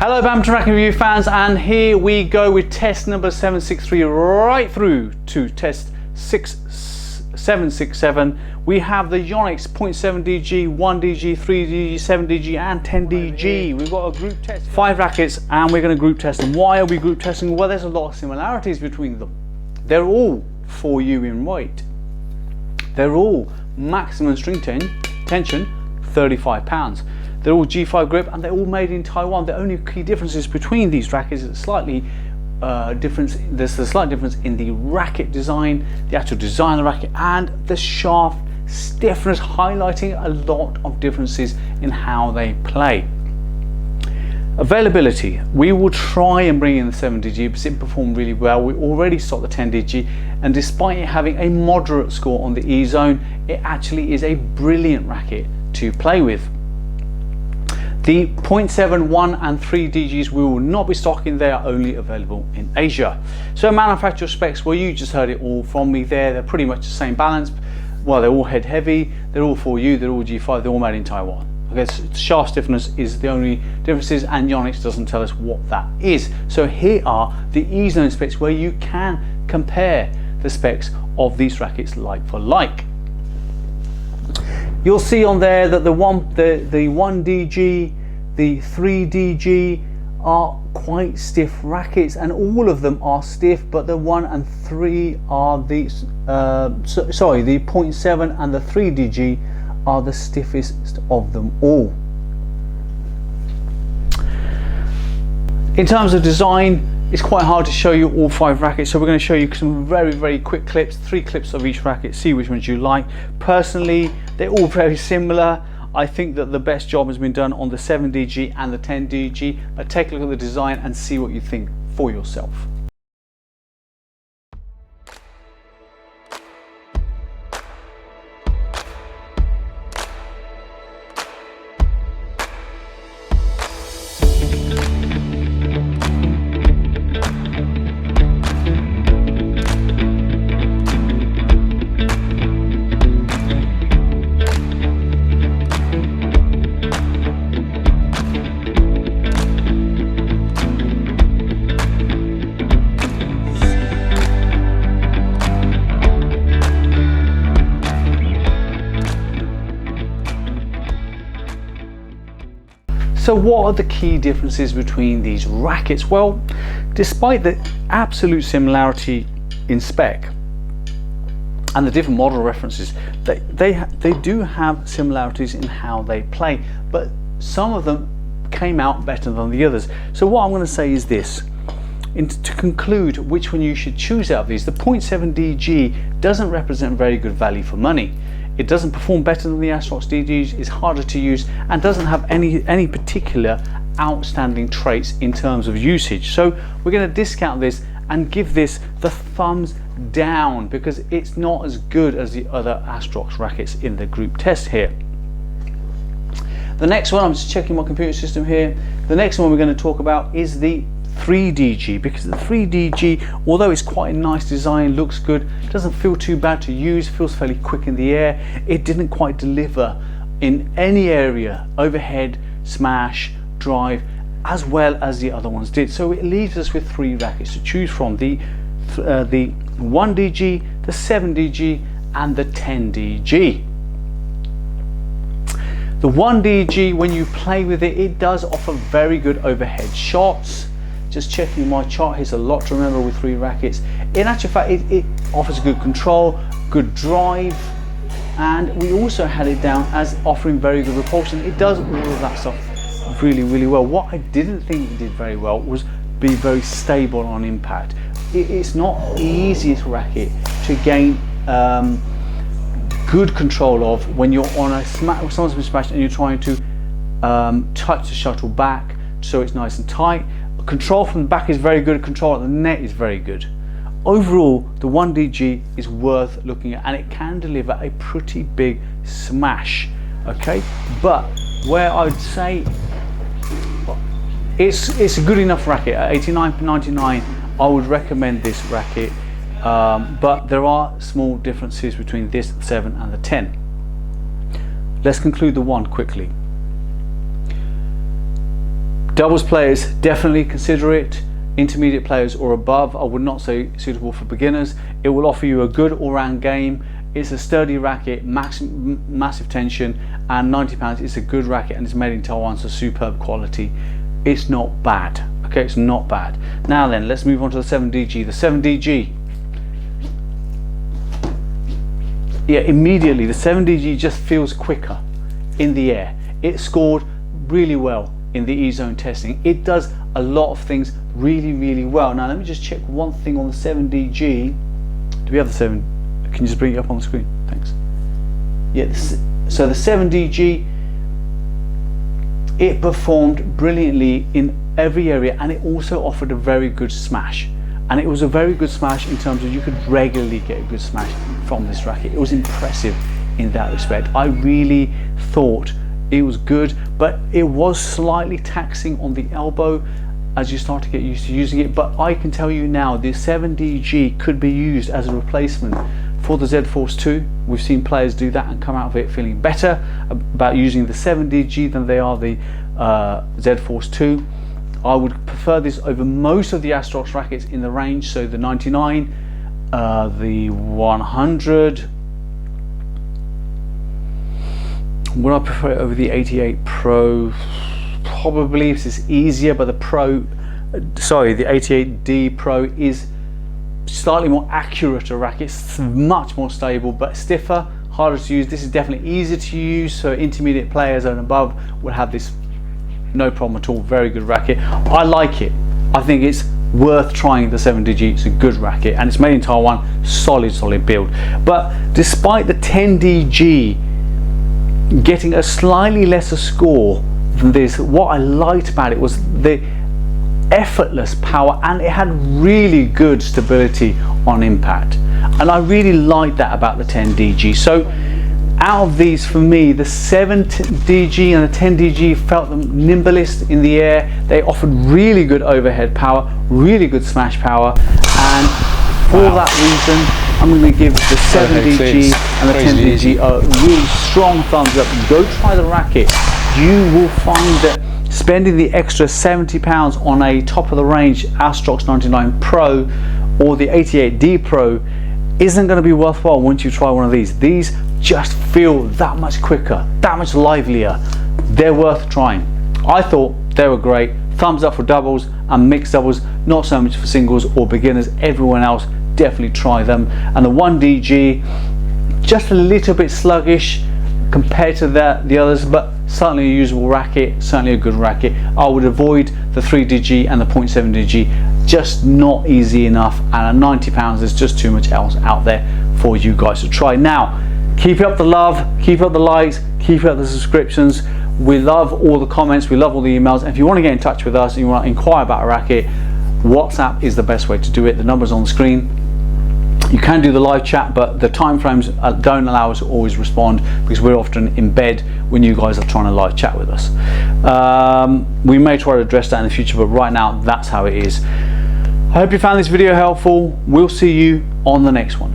Hello Badminton Racket Review fans, and here we go with test number 763 right through to test 767. We have the Yonex 0.7DG, 1DG, 3DG, 7DG and 10DG. We've got a group test, 5 rackets, and we're going to group test them. Why are we group testing? Well, there's a lot of similarities between them. They're all 4U in weight. They're all maximum string tension 35 pounds. They're all G5 grip and they're all made in Taiwan. The only key differences between these rackets is there's a slight difference in the racket design, the actual design of the racket, and the shaft stiffness, highlighting a lot of differences in how they play. Availability, we will try and bring in the 7DG because it performed really well. We already stocked the 10DG, and despite it having a moderate score on the E zone, it actually is a brilliant racket to play with. The 0.7, 1 and 3 DGs we will not be stocking. They are only available in Asia. So manufacturer specs, well, you just heard it all from me there. They're pretty much the same balance. Well, they're all head heavy, they're all 4U, they're all G5, they're all made in Taiwan. Okay, so shaft stiffness is the only differences, and Yonex doesn't tell us what that is. So here are the E zone specs where you can compare the specs of these rackets like for like. You'll see on there that the 1DG, the 3DG are quite stiff rackets, and all of them are stiff, but the 1 and 3 are the the 0.7 and the 3DG are the stiffest of them all. In terms of design, it's quite hard to show you all 5 rackets, so we're going to show you some very quick clips, 3 clips of each racket, see which ones you like. Personally, they're all very similar. I think that the best job has been done on the 7DG and the 10DG, but take a look at the design and see what you think for yourself. So what are the key differences between these rackets? Well, despite the absolute similarity in spec and the different model references, they do have similarities in how they play, but some of them came out better than the others. So what I'm going to say is this. To conclude which one you should choose out of these, the 0.7DG doesn't represent very good value for money. It doesn't perform better than the Astrox DGs, is harder to use, and doesn't have any particular outstanding traits in terms of usage. So we're going to discount this and give this the thumbs down because it's not as good as the other Astrox rackets in the group test here. The next one, I'm just checking my computer system here. The next one we're going to talk about is the 3DG, because the 3DG, although it's quite a nice design, looks good, doesn't feel too bad to use, feels fairly quick in the air, it didn't quite deliver in any area, overhead, smash, drive, as well as the other ones did. So it leaves us with 3 rackets to choose from, the 1DG, the 7DG and the 10DG. The 1DG, when you play with it, it does offer very good overhead shots. Just checking my chart, here's a lot to remember with 3 rackets. In actual fact, it offers good control, good drive, and we also had it down as offering very good repulsion. It does all of that stuff really well. What I didn't think it did very well was be very stable on impact. It's not the easiest racket to gain good control of when you're on a someone's been smashed and you're trying to touch the shuttle back so it's nice and tight. Control from the back is very good, control at the net is very good. Overall, the 1DG is worth looking at, and it can deliver a pretty big smash, okay? But where I would say it's a good enough racket, at $89.99 I would recommend this racket, but there are small differences between this 7 and the 10. Let's conclude the 1 quickly. Doubles players, definitely consider it. Intermediate players or above, I would not say suitable for beginners. It will offer you a good all-round game. It's a sturdy racket, massive tension, and £90. It's a good racket, and it's made in Taiwan, so superb quality. It's not bad. Okay, it's not bad. Now then, let's move on to the 7DG. The 7DG. Yeah, immediately the 7DG just feels quicker in the air. It scored really well in the E-zone testing. It does a lot of things really well. Now let me just check one thing on the 7DG. Do we have the 7? Can you just bring it up on the screen? Thanks. Yeah, so the 7DG, it performed brilliantly in every area, and it also offered a very good smash. And it was a very good smash in terms of you could regularly get a good smash from this racket. It was impressive in that respect. I really thought it was good, but it was slightly taxing on the elbow as you start to get used to using it. But I can tell you now, the 7DG could be used as a replacement for the Z Force 2. We've seen players do that and come out of it feeling better about using the 7DG than they are the Z Force 2. I would prefer this over most of the Astrox rackets in the range, so the 99, the 100. Would I prefer it over the 88 Pro? Probably. This is easier, but the the 88D Pro is slightly more accurate a racket. It's much more stable, but stiffer, harder to use. This is definitely easier to use, so intermediate players and above will have this no problem at all. Very good racket. I like it. I think it's worth trying the 7DG. It's a good racket, and it's made in Taiwan. Solid build. But despite the 10DG getting a slightly lesser score than this, what I liked about it was the effortless power, and it had really good stability on impact, and I really liked that about the 10DG. So out of these, for me, the 7DG and the 10DG felt the nimblest in the air. They offered really good overhead power, really good smash power, and for that reason I'm going to give the 7DG and the 10DG a really strong thumbs up. Go try the racket. You will find that spending the extra £70 on a top of the range Astrox 99 Pro or the 88D Pro isn't going to be worthwhile once you try one of these. These just feel that much quicker, that much livelier. They're worth trying. I thought they were great. Thumbs up for doubles and mixed doubles, not so much for singles or beginners. Everyone else, definitely try them. And the 1DG, just a little bit sluggish compared to the others, but certainly a usable racket, certainly a good racket. I would avoid the 3DG and the 0.7DG, just not easy enough, and at £90 there's just too much else out there for you guys to try. Now, keep up the love, keep up the likes, keep up the subscriptions. We love all the comments, we love all the emails. And if you want to get in touch with us and you want to inquire about a racket, WhatsApp is the best way to do it. The number's on the screen. You can do the live chat, but the time frames don't allow us to always respond because we're often in bed when you guys are trying to live chat with us. We may try to address that in the future, but right now that's how it is. I hope you found this video helpful. We'll see you on the next one.